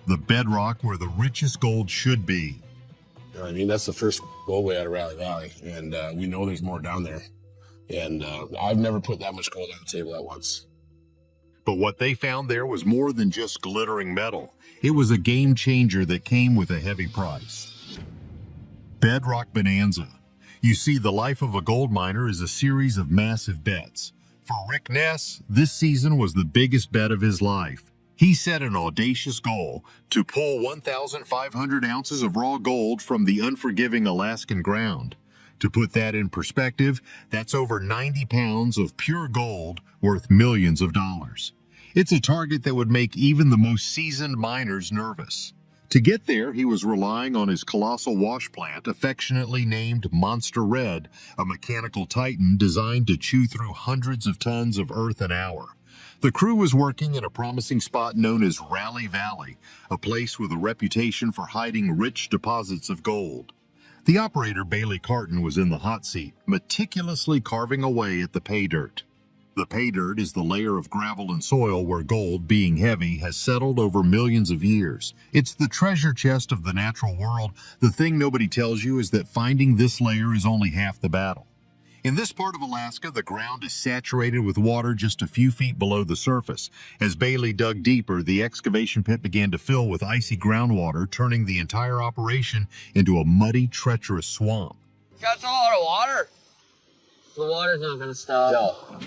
the bedrock where the richest gold should be. You know what I mean? That's the first goldway out of Raleigh Valley, and we know there's more down there. And I've never put that much gold on the table at once. But what they found there was more than just glittering metal. It was a game changer that came with a heavy price. Bedrock Bonanza. You see, the life of a gold miner is a series of massive bets. For Rick Ness, this season was the biggest bet of his life. He set an audacious goal to pull 1,500 ounces of raw gold from the unforgiving Alaskan ground. To put that in perspective, that's over 90 pounds of pure gold worth millions of dollars. It's a target that would make even the most seasoned miners nervous. To get there, he was relying on his colossal wash plant, affectionately named Monster Red, a mechanical titan designed to chew through hundreds of tons of earth an hour. The crew was working in a promising spot known as Raleigh Valley, a place with a reputation for hiding rich deposits of gold. The operator, Bailey Carton, was in the hot seat, meticulously carving away at the pay dirt. The pay dirt is the layer of gravel and soil where gold, being heavy, has settled over millions of years. It's the treasure chest of the natural world. The thing nobody tells you is that finding this layer is only half the battle. In this part of Alaska, the ground is saturated with water just a few feet below the surface. As Bailey dug deeper, the excavation pit began to fill with icy groundwater, turning the entire operation into a muddy, treacherous swamp. Got a lot of water. The water's not gonna stop. No.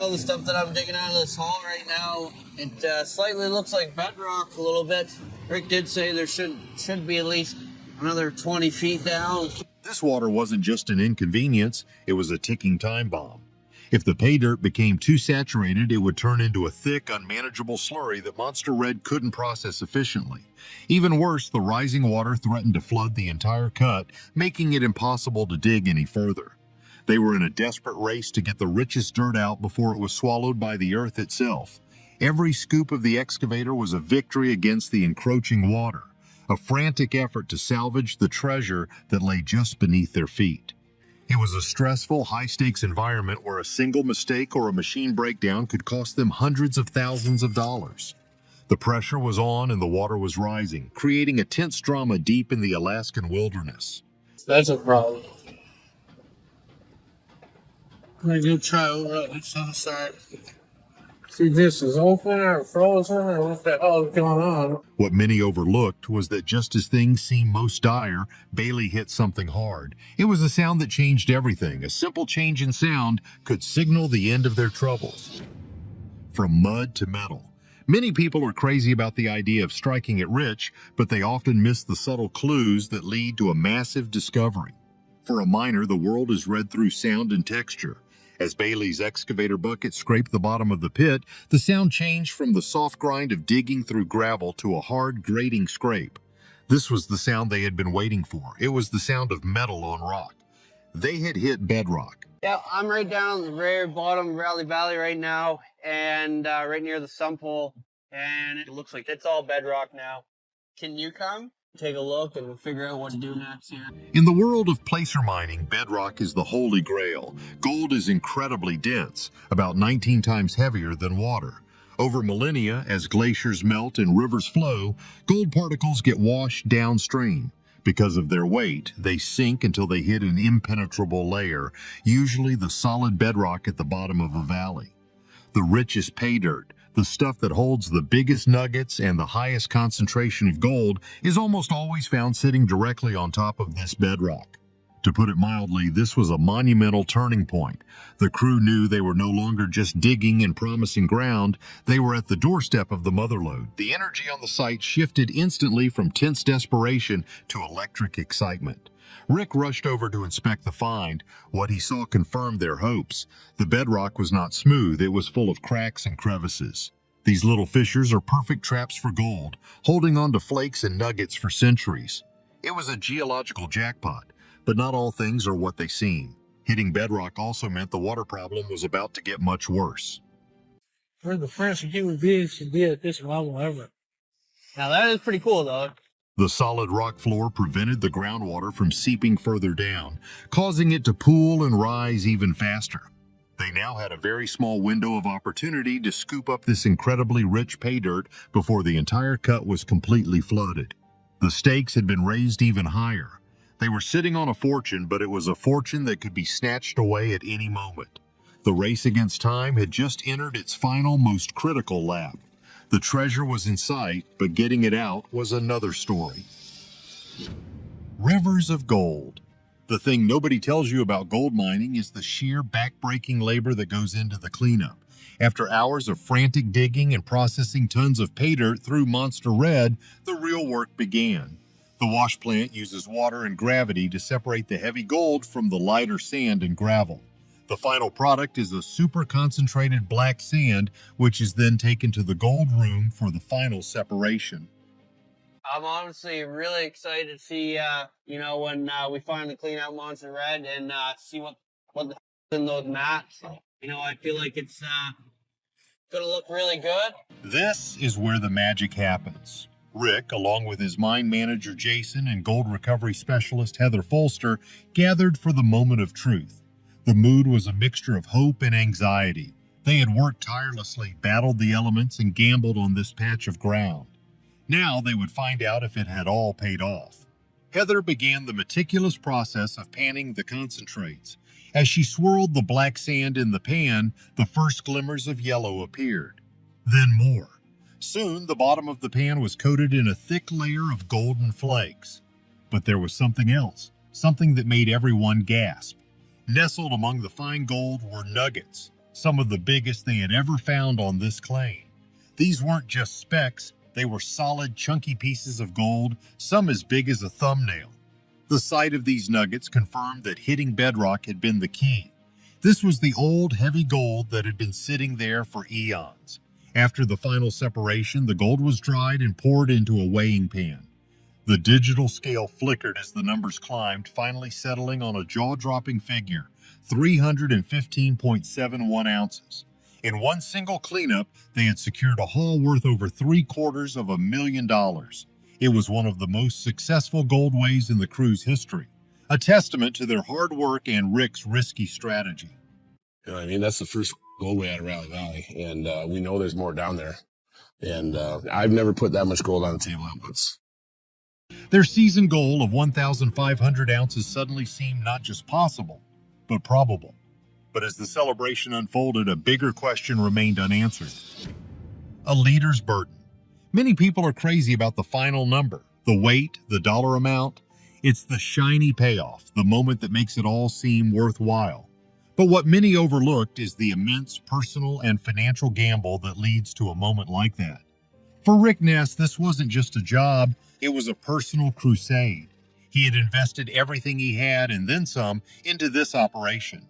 All the stuff that I'm digging out of this hole right now, it slightly looks like bedrock a little bit. Rick did say there should be at least another 20 feet down. This water wasn't just an inconvenience, it was a ticking time bomb. If the pay dirt became too saturated, it would turn into a thick, unmanageable slurry that Monster Red couldn't process efficiently. Even worse, the rising water threatened to flood the entire cut, making it impossible to dig any further. They were in a desperate race to get the richest dirt out before it was swallowed by the earth itself. Every scoop of the excavator was a victory against the encroaching water, a frantic effort to salvage the treasure that lay just beneath their feet. It was a stressful, high-stakes environment where a single mistake or a machine breakdown could cost them hundreds of thousands of dollars. The pressure was on and the water was rising, creating a tense drama deep in the Alaskan wilderness. That's a problem. I'm gonna go try over on this other side. See, this is open or frozen or what the hell is going on? What many overlooked was that just as things seemed most dire, Bailey hit something hard. It was a sound that changed everything. A simple change in sound could signal the end of their troubles. From mud to metal. Many people are crazy about the idea of striking it rich, but they often miss the subtle clues that lead to a massive discovery. For a miner, the world is read through sound and texture. As Bailey's excavator bucket scraped the bottom of the pit, the sound changed from the soft grind of digging through gravel to a hard, grating scrape. This was the sound they had been waiting for. It was the sound of metal on rock. They had hit bedrock. Yeah, I'm right down the very bottom of Raleigh Valley right now, and right near the sump hole, and it looks like it's all bedrock now. Can you come? Take a look and figure out what to do next here. In the world of placer mining, bedrock is the holy grail. Gold is incredibly dense, about 19 times heavier than water. Over millennia, as glaciers melt and rivers flow, gold particles get washed downstream. Because of their weight, they sink until they hit an impenetrable layer, usually the solid bedrock at the bottom of a valley. The richest pay dirt, the stuff that holds the biggest nuggets and the highest concentration of gold, is almost always found sitting directly on top of this bedrock. To put it mildly, this was a monumental turning point. The crew knew they were no longer just digging and promising ground, they were at the doorstep of the motherlode. The energy on the site shifted instantly from tense desperation to electric excitement. Rick rushed over to inspect the find. What he saw confirmed their hopes. The bedrock was not smooth, it was full of cracks and crevices. These little fissures are perfect traps for gold, holding on to flakes and nuggets for centuries. It was a geological jackpot, but not all things are what they seem. Hitting bedrock also meant the water problem was about to get much worse. We're the first human beings to be at this level ever. Now that is pretty cool, though. The solid rock floor prevented the groundwater from seeping further down, causing it to pool and rise even faster. They now had a very small window of opportunity to scoop up this incredibly rich pay dirt before the entire cut was completely flooded. The stakes had been raised even higher. They were sitting on a fortune, but it was a fortune that could be snatched away at any moment. The race against time had just entered its final, most critical lap. The treasure was in sight, but getting it out was another story. Rivers of gold. The thing nobody tells you about gold mining is the sheer back-breaking labor that goes into the cleanup. After hours of frantic digging and processing tons of pay dirt through Monster Red, the real work began. The wash plant uses water and gravity to separate the heavy gold from the lighter sand and gravel. The final product is a super concentrated black sand, which is then taken to the gold room for the final separation. I'm honestly really excited to see, when we finally clean out Monster Red and see what the in those mats. I feel like it's gonna look really good. This is where the magic happens. Rick, along with his mine manager Jason and gold recovery specialist Heather Folster, gathered for the moment of truth. The mood was a mixture of hope and anxiety. They had worked tirelessly, battled the elements, and gambled on this patch of ground. Now they would find out if it had all paid off. Heather began the meticulous process of panning the concentrates. As she swirled the black sand in the pan, the first glimmers of yellow appeared. Then more. Soon the bottom of the pan was coated in a thick layer of golden flakes. But there was something else, something that made everyone gasp. Nestled among the fine gold were nuggets, some of the biggest they had ever found on this claim. These weren't just specks, they were solid, chunky pieces of gold, some as big as a thumbnail. The sight of these nuggets confirmed that hitting bedrock had been the key. This was the old, heavy gold that had been sitting there for eons. After the final separation, the gold was dried and poured into a weighing pan. The digital scale flickered as the numbers climbed, finally settling on a jaw-dropping figure, 315.71 ounces. In one single cleanup, they had secured a haul worth over $750,000. It was one of the most successful gold weighs in the crew's history, a testament to their hard work and Rick's risky strategy. That's the first gold weigh out of Raleigh Valley, and we know there's more down there. And I've never put that much gold on the table at once. Their season goal of 1,500 ounces suddenly seemed not just possible, but probable. But as the celebration unfolded, a bigger question remained unanswered. A leader's burden. Many people are crazy about the final number, the weight, the dollar amount. It's the shiny payoff, the moment that makes it all seem worthwhile. But what many overlooked is the immense personal and financial gamble that leads to a moment like that. For Rick Ness, this wasn't just a job, it was a personal crusade. He had invested everything he had and then some into this operation.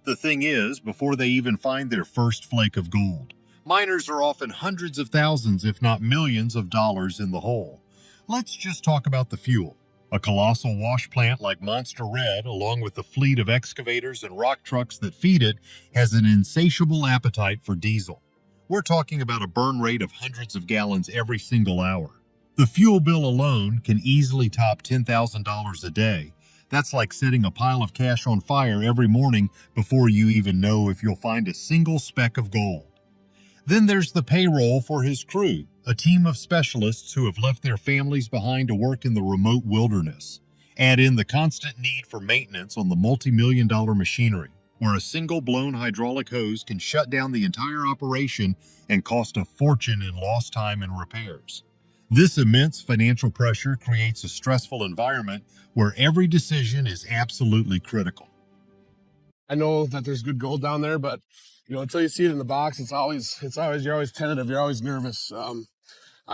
The thing is, before they even find their first flake of gold, miners are often hundreds of thousands, if not millions of dollars in the hole. Let's just talk about the fuel. A colossal wash plant like Monster Red, along with the fleet of excavators and rock trucks that feed it, has an insatiable appetite for diesel. We're talking about a burn rate of hundreds of gallons every single hour. The fuel bill alone can easily top $10,000 a day. That's like setting a pile of cash on fire every morning before you even know if you'll find a single speck of gold. Then there's the payroll for his crew, a team of specialists who have left their families behind to work in the remote wilderness. Add in the constant need for maintenance on the multi-million-dollar machinery, where a single blown hydraulic hose can shut down the entire operation and cost a fortune in lost time and repairs. This immense financial pressure creates a stressful environment where every decision is absolutely critical. I know that there's good gold down there, but until you see it in the box, you're always tentative, you're always nervous. I'm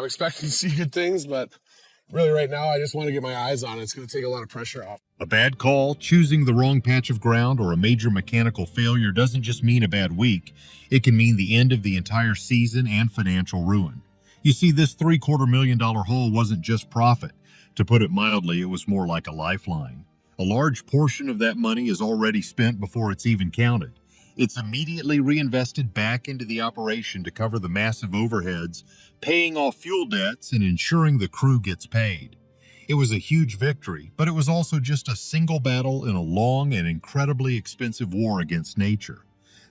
expecting to see good things, but really right now I just want to get my eyes on it. It's going to take a lot of pressure off. A bad call, choosing the wrong patch of ground, or a major mechanical failure doesn't just mean a bad week. It can mean the end of the entire season and financial ruin. You see, this $750,000 haul wasn't just profit. To put it mildly, it was more like a lifeline. A large portion of that money is already spent before it's even counted. It's immediately reinvested back into the operation to cover the massive overheads, paying off fuel debts and ensuring the crew gets paid. It was a huge victory, but it was also just a single battle in a long and incredibly expensive war against nature.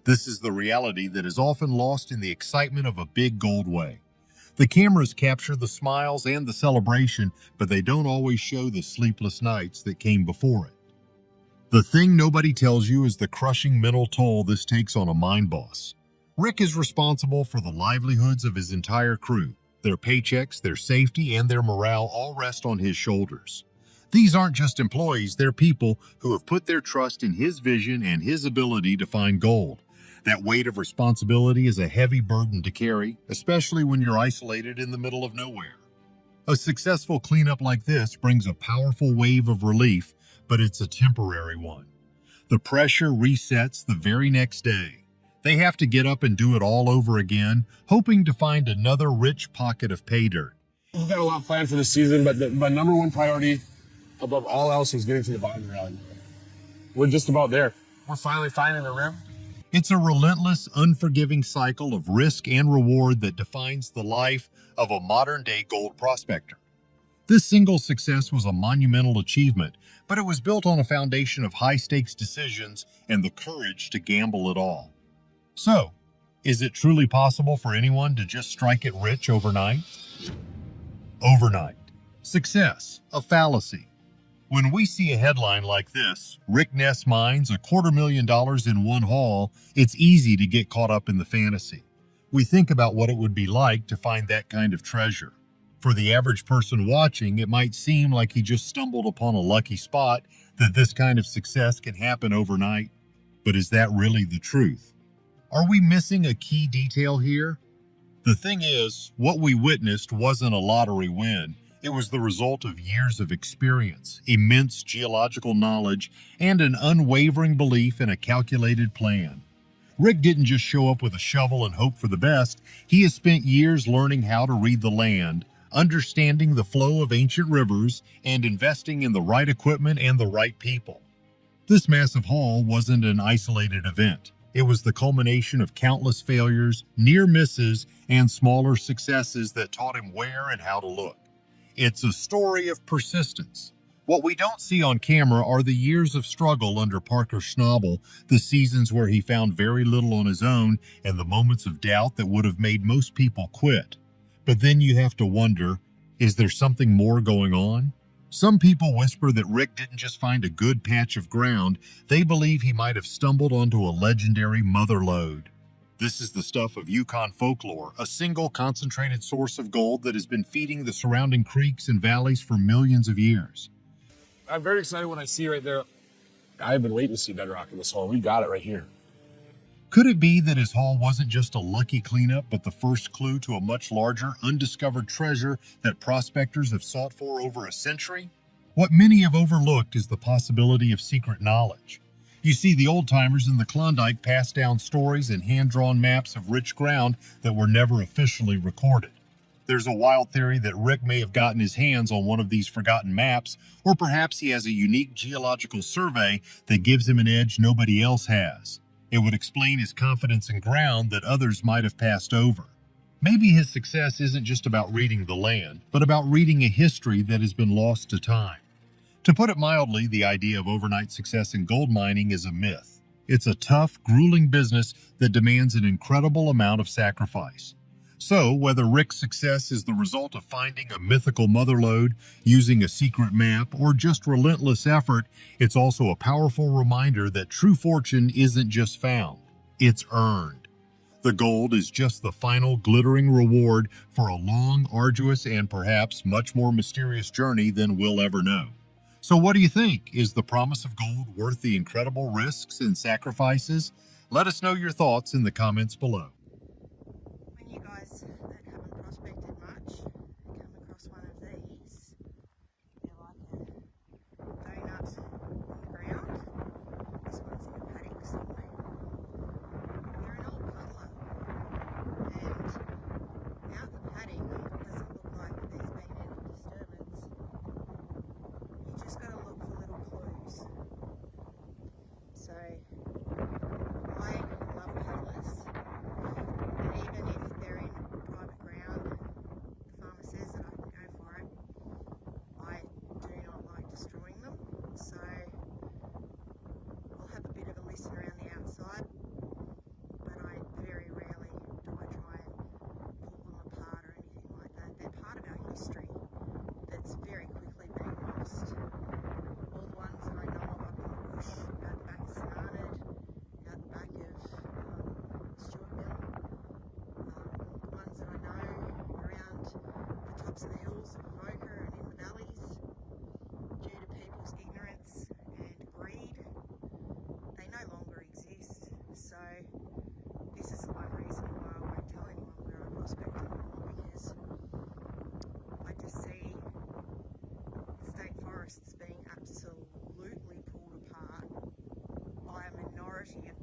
This is the reality that is often lost in the excitement of a big gold way. The cameras capture the smiles and the celebration, but they don't always show the sleepless nights that came before it. The thing nobody tells you is the crushing mental toll this takes on a mine boss. Rick is responsible for the livelihoods of his entire crew. Their paychecks, their safety, and their morale all rest on his shoulders. These aren't just employees, they're people who have put their trust in his vision and his ability to find gold. That weight of responsibility is a heavy burden to carry, especially when you're isolated in the middle of nowhere. A successful cleanup like this brings a powerful wave of relief, but it's a temporary one. The pressure resets the very next day. They have to get up and do it all over again, hoping to find another rich pocket of pay dirt. We've got a lot planned for this season, but my number one priority above all else is getting to the bottom of the rally. We're just about there. We're finally finding the rim. It's a relentless, unforgiving cycle of risk and reward that defines the life of a modern-day gold prospector. This single success was a monumental achievement, but it was built on a foundation of high-stakes decisions and the courage to gamble it all. So, is it truly possible for anyone to just strike it rich overnight? Overnight. Success, a fallacy. When we see a headline like this, Rick Ness mines $250,000 in one haul, it's easy to get caught up in the fantasy. We think about what it would be like to find that kind of treasure. For the average person watching, it might seem like he just stumbled upon a lucky spot, that this kind of success can happen overnight. But is that really the truth? Are we missing a key detail here? The thing is, what we witnessed wasn't a lottery win. It was the result of years of experience, immense geological knowledge, and an unwavering belief in a calculated plan. Rick didn't just show up with a shovel and hope for the best. He has spent years learning how to read the land, understanding the flow of ancient rivers, and investing in the right equipment and the right people. This massive haul wasn't an isolated event. It was the culmination of countless failures, near misses, and smaller successes that taught him where and how to look. It's a story of persistence. What we don't see on camera are the years of struggle under Parker Schnabel, the seasons where he found very little on his own, and the moments of doubt that would have made most people quit. But then you have to wonder, is there something more going on? Some people whisper that Rick didn't just find a good patch of ground, they believe he might have stumbled onto a legendary mother lode. This is the stuff of Yukon folklore, a single concentrated source of gold that has been feeding the surrounding creeks and valleys for millions of years. I'm very excited when I see right there. I've been waiting to see bedrock in this hole. We got it right here. Could it be that his haul wasn't just a lucky cleanup, but the first clue to a much larger, undiscovered treasure that prospectors have sought for over a century? What many have overlooked is the possibility of secret knowledge. You see, the old-timers in the Klondike passed down stories and hand-drawn maps of rich ground that were never officially recorded. There's a wild theory that Rick may have gotten his hands on one of these forgotten maps, or perhaps he has a unique geological survey that gives him an edge nobody else has. It would explain his confidence in ground that others might have passed over. Maybe his success isn't just about reading the land, but about reading a history that has been lost to time. To put it mildly, the idea of overnight success in gold mining is a myth. It's a tough, grueling business that demands an incredible amount of sacrifice. So, whether Rick's success is the result of finding a mythical mother lode, using a secret map, or just relentless effort, it's also a powerful reminder that true fortune isn't just found, it's earned. The gold is just the final glittering reward for a long, arduous, and perhaps much more mysterious journey than we'll ever know. So what do you think? Is the promise of gold worth the incredible risks and sacrifices? Let us know your thoughts in the comments below. When you guys that haven't prospected much come across one of these, they're like a donut on the ground. This one's in a paddock somewhere. They're an old puddler, and out the paddock it doesn't look like there's been any disturbance. You just got to look for little clues. So I love paddlers, and even if they're in private ground and the farmer says that I can go for it, forests being absolutely pulled apart by a minority of